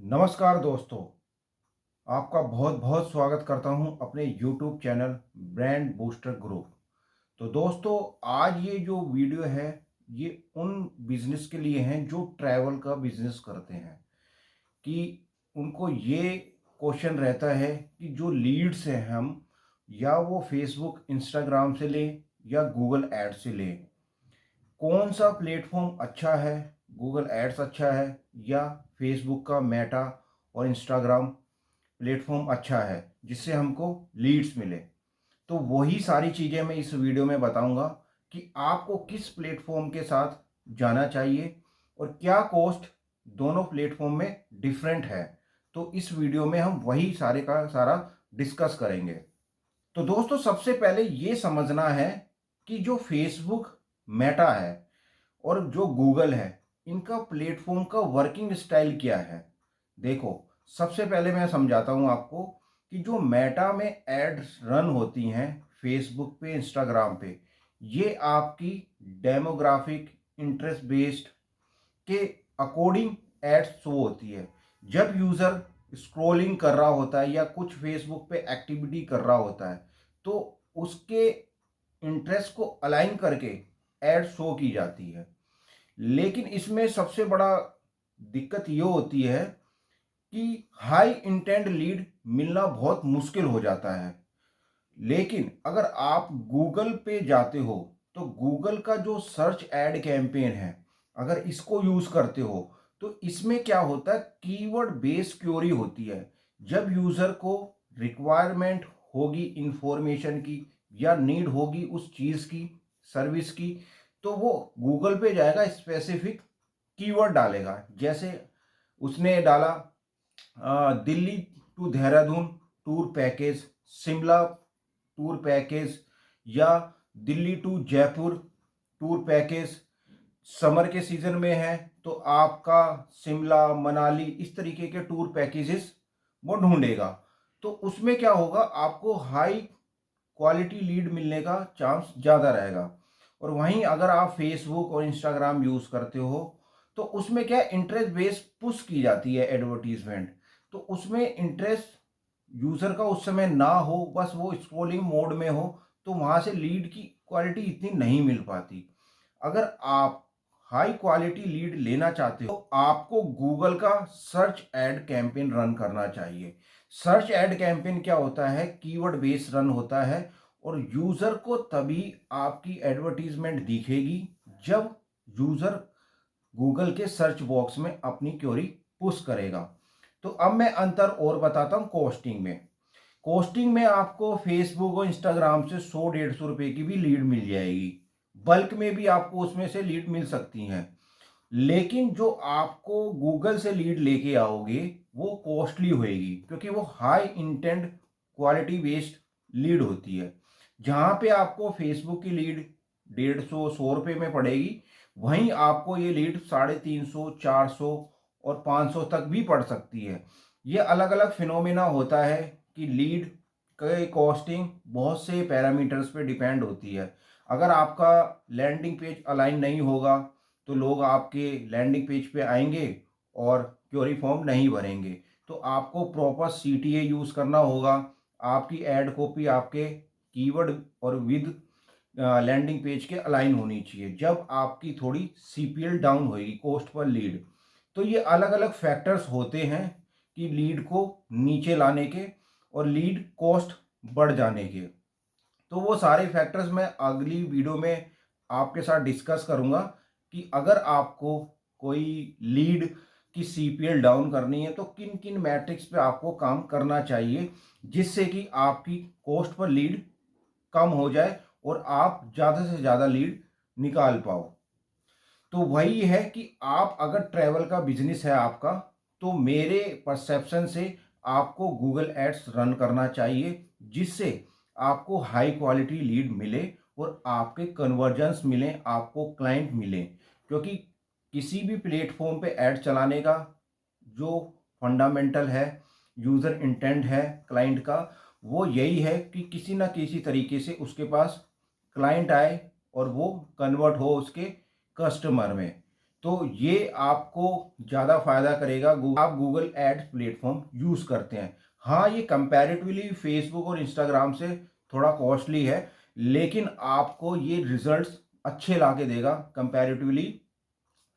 नमस्कार दोस्तों, आपका बहुत बहुत स्वागत करता हूं अपने YouTube channel brand booster group. तो दोस्तों, आज ये जो वीडियो है ये उन बिजनेस के लिए हैं जो ट्रैवल का बिजनेस करते हैं कि उनको ये क्वेश्चन रहता है कि जो लीड्स हैं हम या वो फेसबुक इंस्टाग्राम से लें या गूगल एड से लें, कौन सा प्लेटफॉर्म अच्छा है? गूगल एड्स अच्छा है या फेसबुक का मेटा और इंस्टाग्राम प्लेटफॉर्म अच्छा है जिससे हमको लीड्स मिले? तो वही सारी चीज़ें मैं इस वीडियो में बताऊंगा कि आपको किस प्लेटफॉर्म के साथ जाना चाहिए और क्या कॉस्ट दोनों प्लेटफॉर्म में डिफरेंट है। तो इस वीडियो में हम वही सारे का सारा डिस्कस करेंगे। तो दोस्तों, सबसे पहले ये समझना है कि जो फेसबुक मेटा है और जो गूगल है, इनका प्लेटफॉर्म का वर्किंग स्टाइल क्या है। देखो, सबसे पहले मैं समझाता हूं आपको कि जो मेटा में एड्स रन होती हैं फेसबुक पे, इंस्टाग्राम पे, ये आपकी डेमोग्राफिक, इंटरेस्ट बेस्ड के अकॉर्डिंग एड्स शो होती है। जब यूज़र स्क्रॉलिंग कर रहा होता है या कुछ फेसबुक पे एक्टिविटी कर रहा होता है तो उसके इंटरेस्ट को अलाइन करके एड शो की जाती है। लेकिन इसमें सबसे बड़ा दिक्कत ये होती है कि हाई इंटेंट लीड मिलना बहुत मुश्किल हो जाता है। लेकिन अगर आप गूगल पे जाते हो तो गूगल का जो सर्च एड कैंपेन है, अगर इसको यूज करते हो तो इसमें क्या होता है, कीवर्ड बेस्ड क्वेरी होती है। जब यूजर को रिक्वायरमेंट होगी इंफॉर्मेशन की या नीड होगी उस चीज की, सर्विस की, तो वो गूगल पे जाएगा, स्पेसिफिक कीवर्ड डालेगा। जैसे उसने डाला Delhi to Dehradun tour package, Shimla tour package या Delhi to Jaipur tour package. Summer के सीजन में है तो आपका शिमला, मनाली, इस तरीके के टूर पैकेजेस वो ढूंढेगा। तो उसमें क्या होगा, आपको हाई क्वालिटी लीड मिलने का चांस ज़्यादा रहेगा। और वहीं अगर आप फेसबुक और इंस्टाग्राम यूज़ करते हो तो उसमें क्या, इंटरेस्ट बेस पुश की जाती है एडवर्टीजमेंट। तो उसमें इंटरेस्ट यूज़र का उस समय ना हो, बस वो स्क्रॉलिंग मोड में हो, तो वहाँ से लीड की क्वालिटी इतनी नहीं मिल पाती। अगर आप हाई क्वालिटी लीड लेना चाहते हो तो आपको गूगल का सर्च एड कैंपेन रन करना चाहिए। सर्च एड कैंपेन क्या होता है, कीवर्ड बेस रन होता है और यूजर को तभी आपकी एडवर्टीजमेंट दिखेगी जब यूजर गूगल के सर्च बॉक्स में अपनी क्वेरी पुश करेगा। तो अब मैं अंतर और बताता हूं कॉस्टिंग में। कॉस्टिंग में आपको फेसबुक और इंस्टाग्राम से 100-150 रुपए की भी लीड मिल जाएगी। बल्क में भी आपको उसमें से लीड मिल सकती हैं। लेकिन जो आपको गूगल से लीड लेके आओगे वो कॉस्टली होएगी, क्योंकि वो high intent quality based lead होती है। जहां पे आपको फेसबुक की लीड 150-100 रुपये में पड़ेगी, वहीं आपको ये लीड 350, 400 और 500 तक भी पड़ सकती है। ये अलग अलग फिनोमेना होता है कि लीड की कॉस्टिंग बहुत से पैरामीटर्स पे डिपेंड होती है। अगर आपका लैंडिंग पेज अलाइन नहीं होगा तो लोग आपके लैंडिंग पेज पे आएंगे और क्वेरी फॉर्म नहीं भरेंगे। तो आपको प्रॉपर सीटीए यूज़ करना होगा। आपकी एड कॉपी आपके कीवर्ड और विद लैंडिंग पेज के अलाइन होनी चाहिए जब आपकी थोड़ी सीपीएल डाउन होगी, कॉस्ट पर लीड। तो ये अलग अलग फैक्टर्स होते हैं कि लीड को नीचे लाने के और लीड कॉस्ट बढ़ जाने के। तो वो सारे फैक्टर्स मैं अगली वीडियो में आपके साथ डिस्कस करूंगा कि अगर आपको कोई लीड की सीपीएल डाउन करनी है तो किन किन मैट्रिक्स पे आपको काम करना चाहिए, जिससे कि आपकी कॉस्ट पर लीड कम हो जाए और आप ज़्यादा से ज़्यादा लीड निकाल पाओ। तो वही है कि आप अगर ट्रैवल का बिजनेस है आपका, तो मेरे परसेप्शन से आपको गूगल एड्स रन करना चाहिए, जिससे आपको हाई क्वालिटी लीड मिले और आपके कन्वर्जन्स मिले, आपको क्लाइंट मिले। क्योंकि किसी भी प्लेटफॉर्म पे ऐड चलाने का जो फंडामेंटल है, यूज़र इंटेंट है क्लाइंट का, वो यही है कि किसी ना किसी तरीके से उसके पास क्लाइंट आए और वो कन्वर्ट हो उसके कस्टमर में। तो ये आपको ज़्यादा फ़ायदा करेगा। आप गूगल एड्स प्लेटफॉर्म यूज़ करते हैं। हाँ, ये कंपैरेटिवली फेसबुक और इंस्टाग्राम से थोड़ा कॉस्टली है, लेकिन आपको ये रिजल्ट्स अच्छे ला के देगा कंपैरेटिवली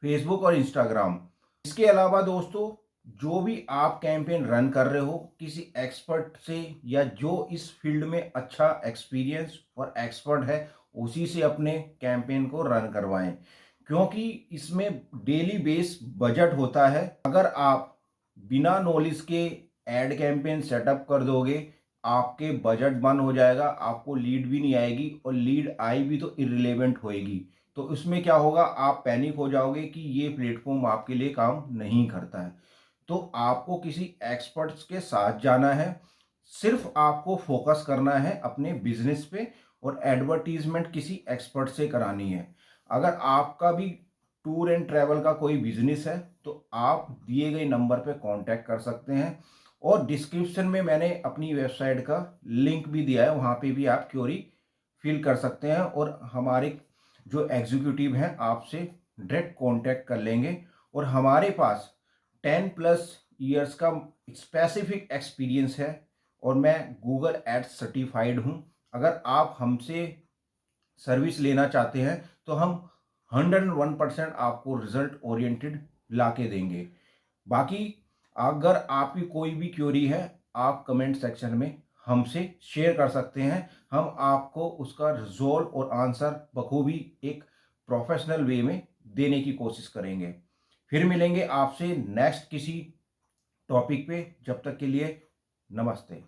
फेसबुक और इंस्टाग्राम। इसके अलावा दोस्तों, जो भी आप कैंपेन रन कर रहे हो, किसी एक्सपर्ट से या जो इस फील्ड में अच्छा एक्सपीरियंस और एक्सपर्ट है, उसी से अपने कैंपेन को रन करवाएं, क्योंकि इसमें डेली बेस बजट होता है। अगर आप बिना नॉलेज के एड कैंपेन सेटअप कर दोगे, आपके बजट बंद हो जाएगा, आपको लीड भी नहीं आएगी, और लीड आई भी तो इररिलेवेंट होएगी। तो उसमें क्या होगा, आप पैनिक हो जाओगे कि ये प्लेटफॉर्म आपके लिए काम नहीं करता है। तो आपको किसी एक्सपर्ट्स के साथ जाना है, सिर्फ आपको फोकस करना है अपने बिजनेस पे, और एडवर्टीजमेंट किसी एक्सपर्ट से करानी है। अगर आपका भी टूर एंड ट्रैवल का कोई बिजनेस है, तो आप दिए गए नंबर पे कांटेक्ट कर सकते हैं, और डिस्क्रिप्शन में मैंने अपनी वेबसाइट का लिंक भी दिया है, वहाँ पे भी आप क्वेरी फिल कर सकते हैं, और हमारे जो एग्जीक्यूटिव हैं आपसे डायरेक्ट कांटेक्ट कर लेंगे। और हमारे पास 10+ इयर्स का स्पेसिफिक एक्सपीरियंस है, और मैं गूगल एड्स सर्टिफाइड हूँ। अगर आप हमसे सर्विस लेना चाहते हैं, तो हम 101% आपको रिजल्ट ओरिएंटेड ला के देंगे। बाकी अगर आपकी कोई भी क्वेरी है, आप कमेंट सेक्शन में हमसे शेयर कर सकते हैं। हम आपको उसका रिजॉल्व और आंसर बखूबी एक प्रोफेशनल वे में देने की कोशिश करेंगे। फिर मिलेंगे आपसे नेक्स्ट किसी टॉपिक पे। जब तक के लिए नमस्ते।